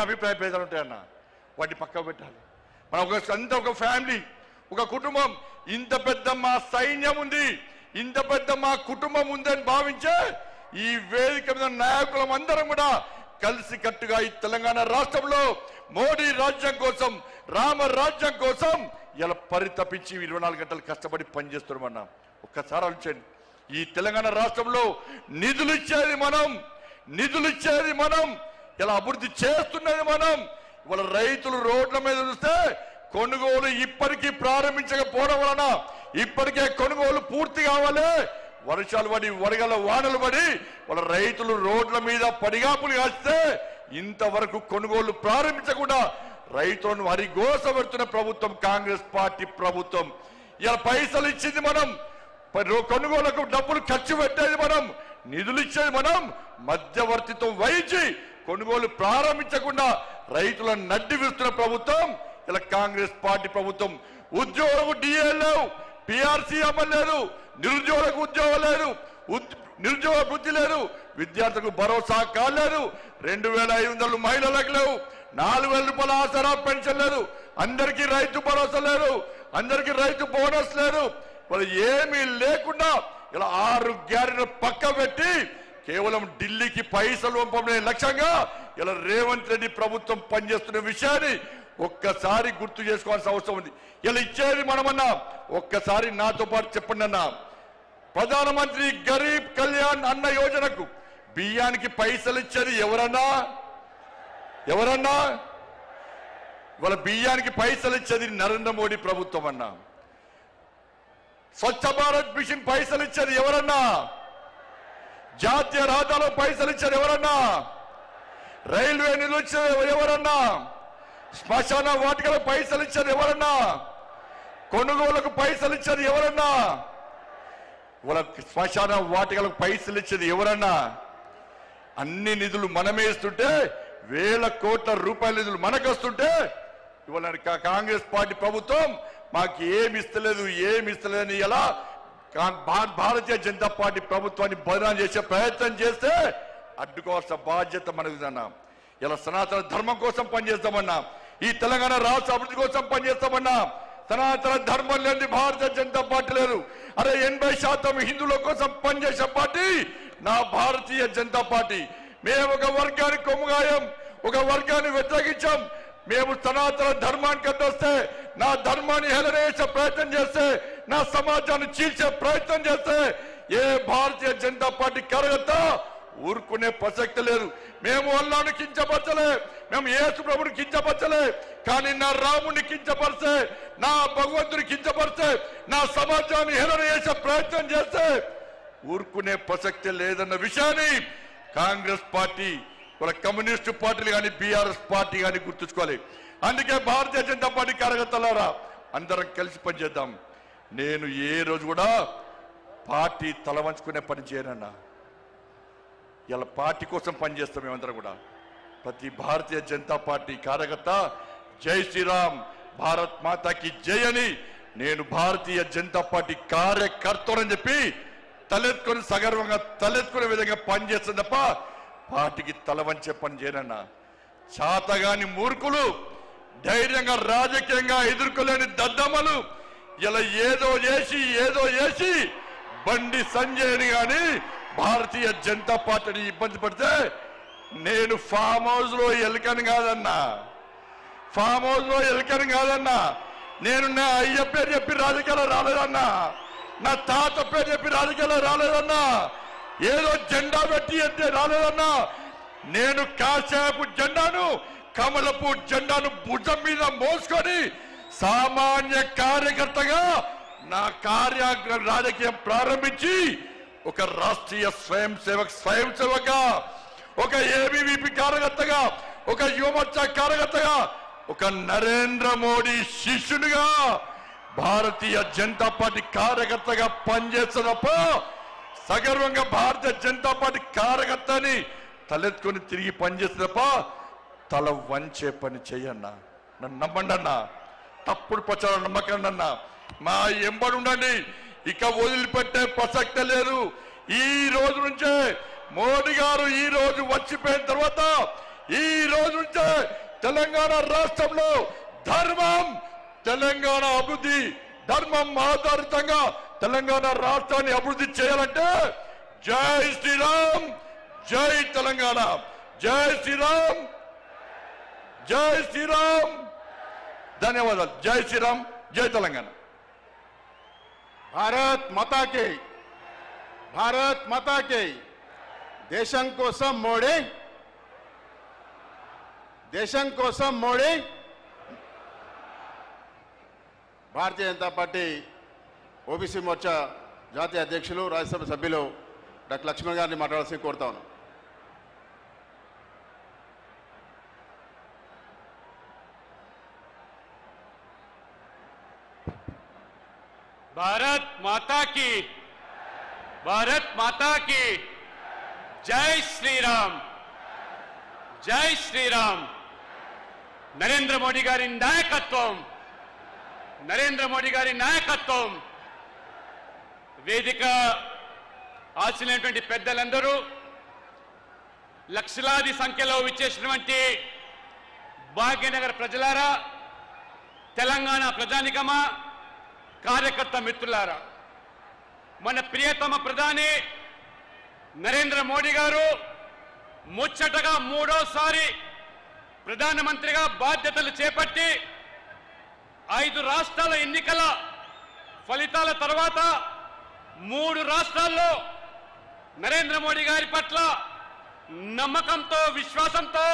అభిప్రాయ భేదాలు ఉంటాయన్న, వాటిని పక్కకు పెట్టాలి. మన ఒక ఫ్యామిలీ, ఒక కుటుంబం, ఇంత పెద్ద మా సైన్యం ఉంది, ఇంత పెద్ద మా కుటుంబం ఉందని భావించే ఈ వేదిక మీద నాయకులం అందరం కూడా కలిసి కట్టుగా ఈ తెలంగాణ రాష్ట్రంలో మోడీ రాజ్యం కోసం, రామ రాజ్యం కోసం ఇలా పరితపించి 24 గంటలు కష్టపడి పనిచేస్తున్నామన్నా. ఒక్కసారి ఆలోచించండి, ఈ తెలంగాణ రాష్ట్రంలో నిధులు ఇచ్చేది మనం, ఇలా అభివృద్ధి చేస్తున్నది మనం. ఇవాళ రైతులు రోడ్ల మీద చూస్తే కొనుగోలు ఇప్పటికీ ప్రారంభించకపోవడం వలన ఇప్పటికే కొనుగోలు పూర్తి కావాలి. వర్షాలు పడి, వడగల వానలు పడి వాళ్ళ రైతులు రోడ్ల మీద పడిగాపులు కాస్తే ఇంతవరకు కొనుగోలు ప్రారంభించకుండా రైతులను హరిగోస పెడుతున్న ప్రభుత్వం కాంగ్రెస్ పార్టీ ప్రభుత్వం. ఇలా పైసలు ఇచ్చింది మనం, కొనుగోలుకు డబ్బులు ఖర్చు పెట్టేది మనం, నిధులు ఇచ్చేది మనం, మధ్యవర్తిత్వం వహించి కొనుగోలు ప్రారంభించకుండా రైతులను నడ్డి విస్తున్న ప్రభుత్వం ఇలా కాంగ్రెస్ పార్టీ ప్రభుత్వం. ఉద్యోగులకు డిఏ లేవు, పిఆర్సీ అమలు లేదు, నిరుద్యోగులకు ఉద్యోగం లేదు, నిరుద్యోగ వృత్తి లేదు, విద్యార్థులకు భరోసా కాలేదు, 2500 మహిళలకు లేవు, 4000 రూపాయల ఆసరా పెన్షన్ లేదు, అందరికీ రైతు భరోసా లేదు, అందరికీ రైతు బోనస్ లేదు. వాళ్ళు ఏమీ లేకుండా ఇలా 6 గ్యారెంటీలు పక్క పెట్టి కేవలం ఢిల్లీకి పైసలు పంపడమే లక్ష్యంగా ఇలా రేవంత్ రెడ్డి ప్రభుత్వం పనిచేస్తున్న విషయాన్ని ఒక్కసారి గుర్తు చేసుకోవాల్సిన అవసరం ఉంది. ఇలా ఇచ్చేది మనమన్నా, ఒక్కసారి నాతో పాటు చెప్పండి అన్నా. ప్రధానమంత్రి గరీబ్ కళ్యాణ్ అన్న యోజనకు బియ్యానికి పైసలు ఇచ్చేది ఎవరన్నా? ఇవాళ బియ్యానికి పైసలు ఇచ్చేది నరేంద్ర మోడీ ప్రభుత్వం అన్నా. స్వచ్ఛ భారత్ మిషన్ పైసలు ఇచ్చేది ఎవరన్నా? జాతీయ రహదారులో పైసలు ఇచ్చేది ఎవరన్నా? రైల్వే నిధులు ఇచ్చేది ఎవరన్నా? శ్మశాన వాటికలకు పైసలు ఇచ్చేది ఎవరన్నా? కొనుగోలుకు పైసలు ఇచ్చేది ఎవరన్నా? వాళ్ళ శ్మశాన వాటికలకు పైసలు ఇచ్చేది ఎవరన్నా? అన్ని నిధులు మనమే ఇస్తుంటే, వేల కోట్ల రూపాయల నిధులు మనకు వస్తుంటే ఇవాళ కాంగ్రెస్ పార్టీ ప్రభుత్వం మాకు ఏమి ఇస్తలేదని ఎలా భారతీయ జనతా పార్టీ ప్రభుత్వాన్ని బదనాం చేసే ప్రయత్నం చేస్తే అడ్డుకోవాల్సిన బాధ్యత మనకుదన్నా. ఇలా సనాతన ధర్మం కోసం పనిచేస్తామన్నా, ఈ తెలంగాణ రాష్ట్ర అభివృద్ధి కోసం పనిచేస్తామన్నా. సనాతన ధర్మం లేని భారతీయ జనతా పార్టీ లేదు. అరే 80% హిందువుల కోసం పనిచేసే పార్టీ నా భారతీయ జనతా పార్టీ. మేము ఒక వర్గానికి కొమ్ముగాయం, ఒక వర్గాన్ని వ్యతిరేకించాం. మేము సనాతన ధర్మానికి అడ్డొస్తే, నా ధర్మాన్ని హేళన చేసే ప్రయత్నం చేస్తే, నా సమాజాన్ని చీల్చే ప్రయత్నం చేస్తే ఏ భారతీయ జనతా పార్టీ కార్యకర్త ఊరుకునే ప్రసక్తి లేదు. మేము అల్లాను కించపరచలే, మేము యేసు ప్రభుని కించపరచలే, కానీ నా రాముని కించపరిస్తే, నా భగవంతుని కించపరిస్తే, నా సమాజాన్ని హేళన చేసే ప్రయత్నం చేస్తే ఊరుకునే ప్రసక్తి లేదన్న విషయాన్ని కాంగ్రెస్ పార్టీ, వాళ్ళ కమ్యూనిస్టు పార్టీలు కానీ బీఆర్ఎస్ పార్టీ కానీ గుర్తుంచుకోవాలి. అందుకే భారతీయ జనతా పార్టీ కార్యకర్తలారా అందరం కలిసి పనిచేద్దాం. నేను ఏ రోజు కూడా పార్టీ తల వంచుకునే పని చేయనన్నా. ఇలా పార్టీ కోసం పనిచేస్తాం మేమందరం కూడా. ప్రతి భారతీయ జనతా పార్టీ కార్యకర్త జై శ్రీరామ్, భారత్ మాతాకి జై అని నేను భారతీయ జనతా పార్టీ కార్యకర్తలని చెప్పి తలెత్తుకొని సగర్వంగా తలెత్తుకునే విధంగా పనిచేస్తుంది తప్ప పార్టీకి తల వంచే పని చేయనన్నా. చాతగాని మూర్ఖులు, ధైర్యంగా రాజకీయంగా ఎదుర్కోలేని దద్దమ్మలు ఇలా ఏదో చేసి బండి సంజయ్ని గాని భారతీయ జనతా పార్టీని ఇబ్బంది పడితే నేను ఫామ్ హౌస్ లో ఎలకని కాదన్నా. నేను నా అయ్య పేరు చెప్పి రాజకీయాలు రాలేదన్నా, నా తాత పేరు చెప్పి రాజకీయాలు రాలేదన్నా, ఏదో జెండా పెట్టి అంటే రాలేదన్నా. నేను కాసేపు జెండాను, కమలపు జెండాను భుజం మీద మోసుకొని సామాన్య కార్యకర్తగా నా రాజకీయం ప్రారంభించి ఒక రాష్ట్రీయ స్వయం సేవక, ఒక ఏబీవీపీ కార్యకర్తగా, ఒక యువమోర్చా కార్యకర్తగా, ఒక నరేంద్ర మోడీ శిష్యునిగా భారతీయ జనతా పార్టీ కార్యకర్తగా పనిచేస్తున్నప్ప సగర్వంగా భారతీయ జనతా పార్టీ కార్యకర్తని తలెత్తుకొని తిరిగి పనిచేస్తున్నప్ప తల వంచే పని చేయన్నా. నన్ను నమ్మండి అన్నా, తప్పుడు ప్రచారం నమ్మకండి అన్నా. మా ఎంబడి ఉండండి, ఇక వదిలిపెట్టే ప్రసక్తే లేదు. ఈ రోజు నుంచే మోడీ గారు ఈ రోజు వచ్చిపోయిన తర్వాత ఈ రోజు నుంచే తెలంగాణ రాష్ట్రంలో ధర్మం, తెలంగాణ అభివృద్ధి, ధర్మం ఆధారితంగా తెలంగాణ రాష్ట్రాన్ని అభివృద్ధి చేయాలంటే జై శ్రీరామ్, జై తెలంగాణ, జై శ్రీరామ్, జై శ్రీరామ్. ధన్యవాదాలు. జై శ్రీరామ్, జై తెలంగాణ. భారత్ మాతా కి, భారత్ మాతా కి. దేశం కోసం మోడీ, దేశం కోసం మోడీ. భారతీయ జనతా పార్టీ ఓబీసీ మోర్చా జాతీయ అధ్యక్షులు, రాజ్యసభ సభ్యులు డాక్టర్ లక్ష్మణ్ గారిని మాట్లాడాల్సి కోరుతా ఉన్నాను. भारत माता की, भारत माता की. जय श्री राम, जय श्री राम. नरेंद्र मोदी गारी नायकत्వం, नरेंद्र मोदी गारी नायकत्వం. వేదిక ఆశించినటువంటి పెద్దలందరూ, లక్షలాది సంఖ్యలో విచ్చేసినటువంటి భాగ్యనగర్ ప్రజలారా, తెలంగాణ ప్రజానికమా, కార్యకర్త మిత్రులారా, మన ప్రియతమ ప్రధాని నరేంద్ర మోడీ గారు ముచ్చటగా మూడోసారి ప్రధానమంత్రిగా బాధ్యతలు చేపట్టి 5 రాష్ట్రాల ఎన్నికల ఫలితాల తర్వాత 3 రాష్ట్రాల్లో నరేంద్ర మోడీ గారి పట్ల నమ్మకంతో, విశ్వాసంతో